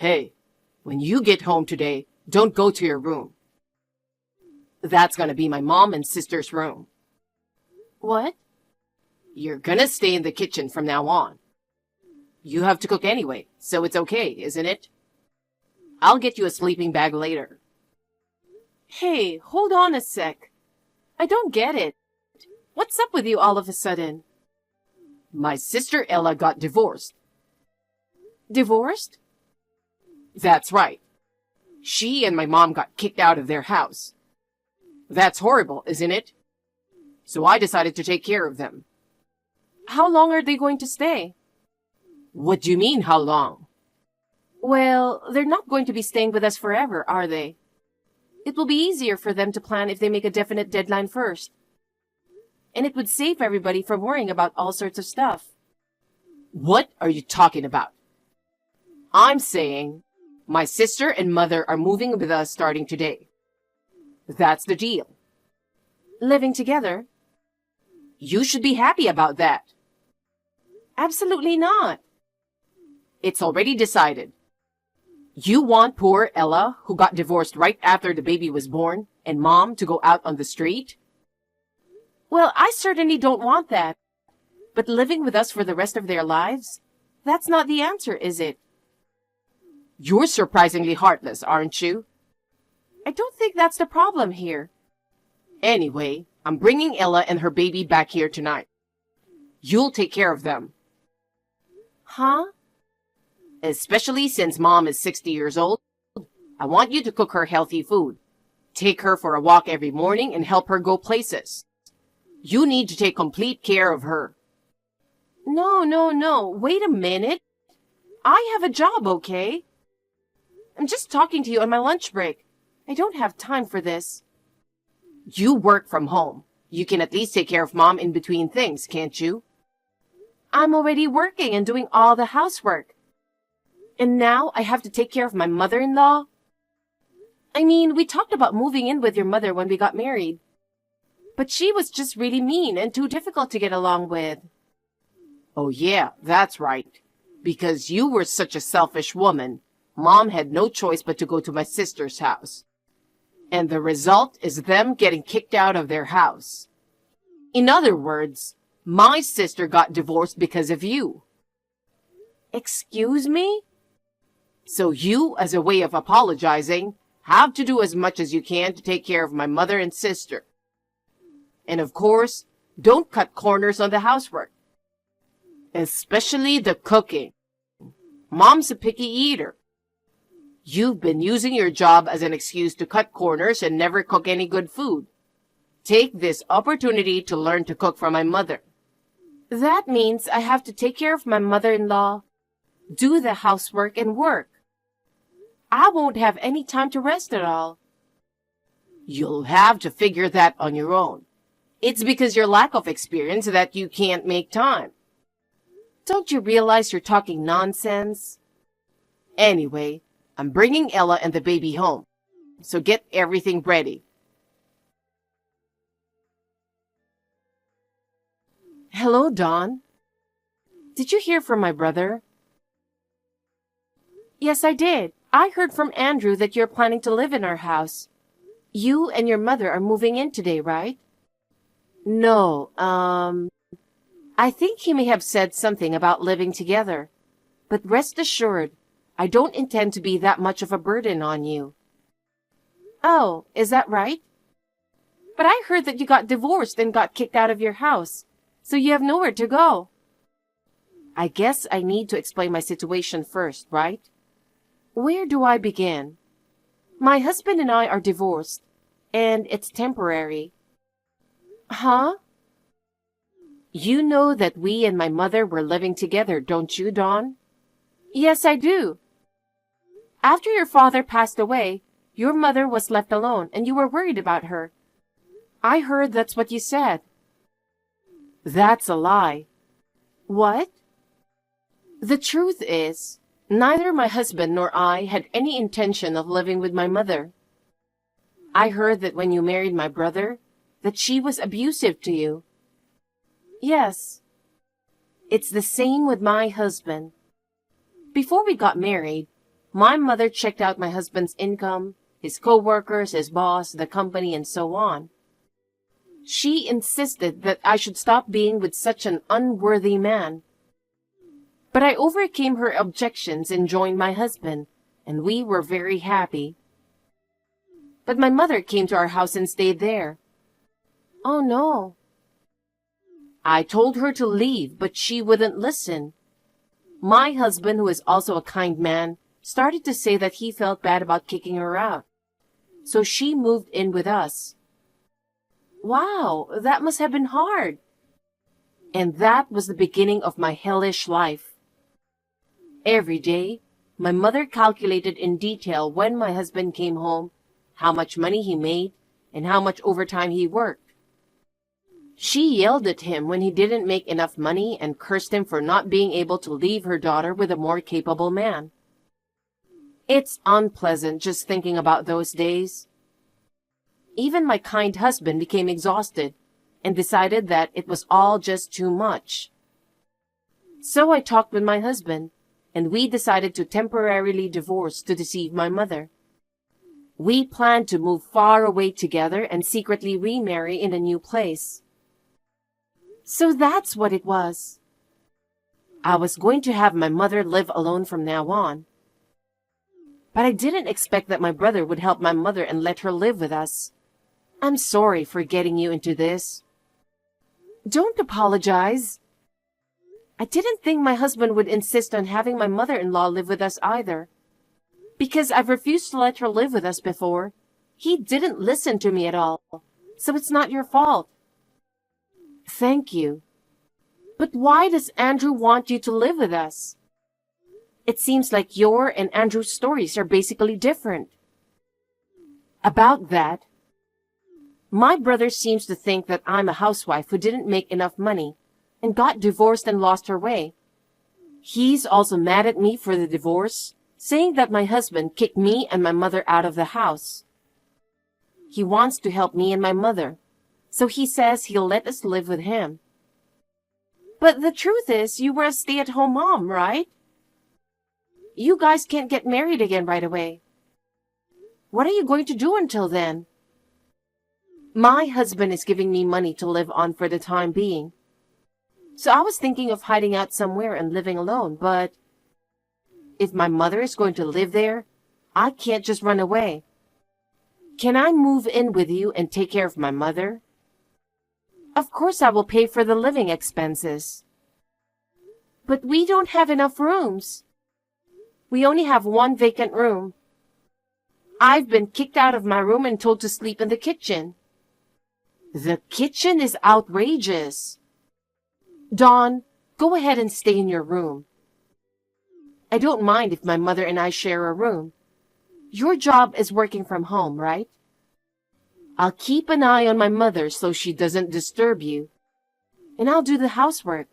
Hey, when you get home today, don't go to your room. That's gonna be my mom and sister's room. What? You're gonna stay in the kitchen from now on. You have to cook anyway, so it's okay, isn't it? I'll get you a sleeping bag later. Hey, hold on a sec. I don't get it. What's up with you all of a sudden? My sister Ella got divorced. Divorced? That's right. She and my mom got kicked out of their house. That's horrible, isn't it? So I decided to take care of them. How long are they going to stay? What do you mean, how long? Well, they're not going to be staying with us forever, are they? It will be easier for them to plan if they make a definite deadline first. And it would save everybody from worrying about all sorts of stuff. What are you talking about? I'm saying my sister and mother are moving with us starting today. That's the deal. Living together? You should be happy about that. Absolutely not. It's already decided. You want poor Ella, who got divorced right after the baby was born, and mom to go out on the street? Well, I certainly don't want that. But living with us for the rest of their lives? That's not the answer, is it? You're surprisingly heartless, aren't you? I don't think that's the problem here. Anyway, I'm bringing Ella and her baby back here tonight. You'll take care of them. Huh? Especially since mom is 60 years old, I want you to cook her healthy food. Take her for a walk every morning and help her go places. You need to take complete care of her. No. Wait a minute. I have a job, okay? I'm just talking to you on my lunch break. I don't have time for this. You work from home. You can at least take care of mom in between things, can't you? I'm already working and doing all the housework. And now I have to take care of my mother-in-law? I mean, we talked about moving in with your mother when we got married. But she was just really mean and too difficult to get along with. Oh yeah, that's right. Because you were such a selfish woman, mom had no choice but to go to my sister's house. And the result is them getting kicked out of their house. In other words, my sister got divorced because of you. Excuse me? So you, as a way of apologizing, have to do as much as you can to take care of my mother and sister. And of course, don't cut corners on the housework. Especially the cooking. Mom's a picky eater. You've been using your job as an excuse to cut corners and never cook any good food. Take this opportunity to learn to cook for my mother. That means I have to take care of my mother-in-law, do the housework, and work. I won't have any time to rest at all. You'll have to figure that on your own. It's because your lack of experience that you can't make time. Don't you realize you're talking nonsense? Anyway, I'm bringing Ella and the baby home, so get everything ready. Hello, Dawn. Did you hear from my brother? Yes, I did. I heard from Andrew that you're planning to live in our house. You and your mother are moving in today, right? No, I think he may have said something about living together. But rest assured, I don't intend to be that much of a burden on you. Oh, is that right? But I heard that you got divorced and got kicked out of your house, so you have nowhere to go. I guess I need to explain my situation first, right? Where do I begin? My husband and I are divorced, and it's temporary. Huh? You know that we and my mother were living together, don't you, Dawn? Yes, I do. After your father passed away, your mother was left alone, and you were worried about her. I heard that's what you said. That's a lie. What? The truth is, neither my husband nor I had any intention of living with my mother. I heard that when you married my brother, that she was abusive to you. Yes. It's the same with my husband. Before we got married, My mother checked out my husband's income, his co-workers, his boss, the company, and so on. She insisted that I should stop being with such an unworthy man. But I overcame her objections and joined my husband, and we were very happy. But my mother came to our house and stayed there. Oh no. I told her to leave, but she wouldn't listen. My husband, who is also a kind man, started to say that he felt bad about kicking her out. So she moved in with us. Wow, that must have been hard. And that was the beginning of my hellish life. Every day, my mother calculated in detail when my husband came home, how much money he made, and how much overtime he worked. She yelled at him when he didn't make enough money and cursed him for not being able to leave her daughter with a more capable man. It's unpleasant just thinking about those days. Even my kind husband became exhausted and decided that it was all just too much. So I talked with my husband, and we decided to temporarily divorce to deceive my mother. We planned to move far away together and secretly remarry in a new place. So that's what it was. I was going to have my mother live alone from now on. But I didn't expect that my brother would help my mother and let her live with us. I'm sorry for getting you into this. Don't apologize. I didn't think my husband would insist on having my mother-in-law live with us either. Because I've refused to let her live with us before. He didn't listen to me at all, so it's not your fault. Thank you. But why does Andrew want you to live with us? It seems like your and Andrew's stories are basically different. About that, my brother seems to think that I'm a housewife who didn't make enough money and got divorced and lost her way. He's also mad at me for the divorce, saying that my husband kicked me and my mother out of the house. He wants to help me and my mother, so he says he'll let us live with him. But the truth is, you were a stay-at-home mom, right? You guys can't get married again right away. What are you going to do until then? My husband is giving me money to live on for the time being. So I was thinking of hiding out somewhere and living alone, but if my mother is going to live there, I can't just run away. Can I move in with you and take care of my mother? Of course I will pay for the living expenses. But we don't have enough rooms. We only have one vacant room. I've been kicked out of my room and told to sleep in the kitchen. The kitchen is outrageous. Dawn, go ahead and stay in your room. I don't mind if my mother and I share a room. Your job is working from home, right? I'll keep an eye on my mother so she doesn't disturb you. And I'll do the housework.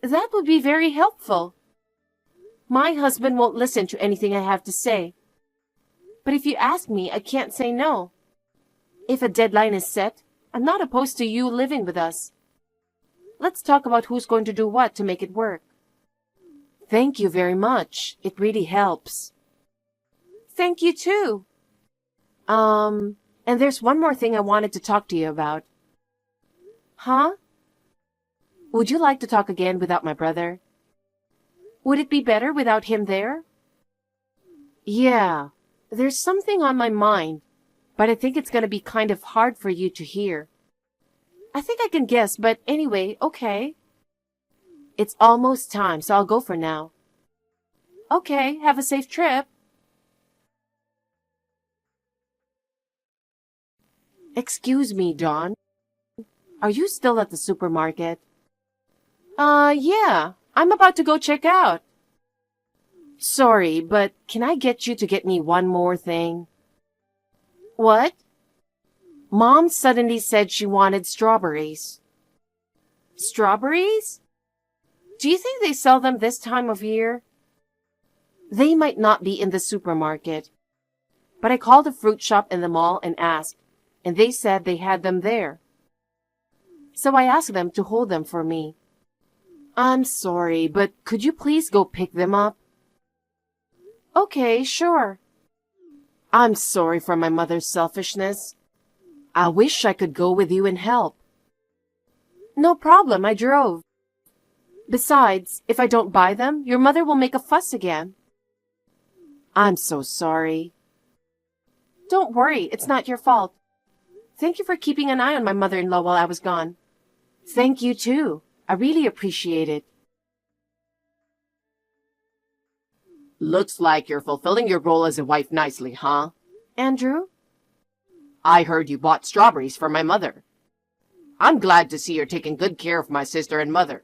That would be very helpful. My husband won't listen to anything I have to say. But if you ask me, I can't say no. If a deadline is set, I'm not opposed to you living with us. Let's talk about who's going to do what to make it work. Thank you very much. It really helps. Thank you too. And there's one more thing I wanted to talk to you about. Huh? Would you like to talk again without my brother? Would it be better without him there? Yeah, there's something on my mind, but I think it's going to be kind of hard for you to hear. I think I can guess, but anyway, okay. It's almost time, so I'll go for now. Okay, have a safe trip. Excuse me, Dawn. Are you still at the supermarket? Yeah. I'm about to go check out. Sorry, but can I get you to get me one more thing? What? Mom suddenly said she wanted strawberries. Strawberries? Do you think they sell them this time of year? They might not be in the supermarket, but I called a fruit shop in the mall and asked, and they said they had them there. So I asked them to hold them for me. I'm sorry, but could you please go pick them up? Okay, sure. I'm sorry for my mother's selfishness. I wish I could go with you and help. No problem, I drove. Besides, if I don't buy them, your mother will make a fuss again. I'm so sorry. Don't worry, it's not your fault. Thank you for keeping an eye on my mother-in-law while I was gone. Thank you too. I really appreciate it. Looks like you're fulfilling your role as a wife nicely, huh? Andrew? I heard you bought strawberries for my mother. I'm glad to see you're taking good care of my sister and mother.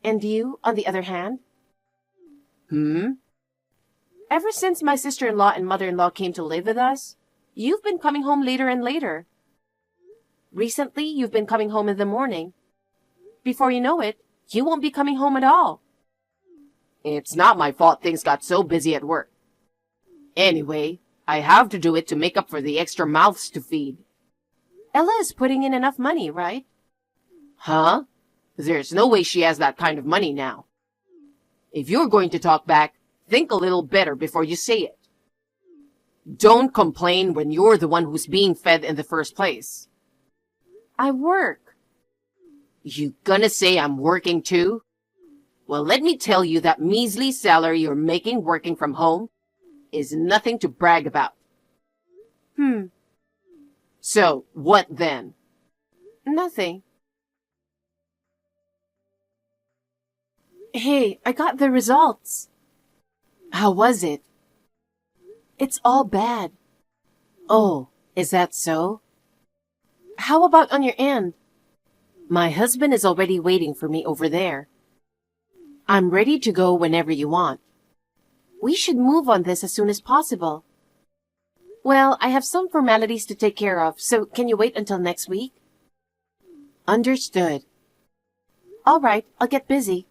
And you, on the other hand? Ever since my sister-in-law and mother-in-law came to live with us, you've been coming home later and later. Recently, you've been coming home in the morning. Before you know it, you won't be coming home at all. It's not my fault things got so busy at work. Anyway, I have to do it to make up for the extra mouths to feed. Ella is putting in enough money, right? Huh? There's no way she has that kind of money now. If you're going to talk back, think a little better before you say it. Don't complain when you're the one who's being fed in the first place. I work. You gonna say I'm working too? Well, let me tell you that measly salary you're making working from home is nothing to brag about. So, what then? Nothing. Hey, I got the results. How was it? It's all bad. Oh, is that so? How about on your end? My husband is already waiting for me over there. I'm ready to go whenever you want. We should move on this as soon as possible. Well, I have some formalities to take care of, so can you wait until next week? Understood. All right, I'll get busy.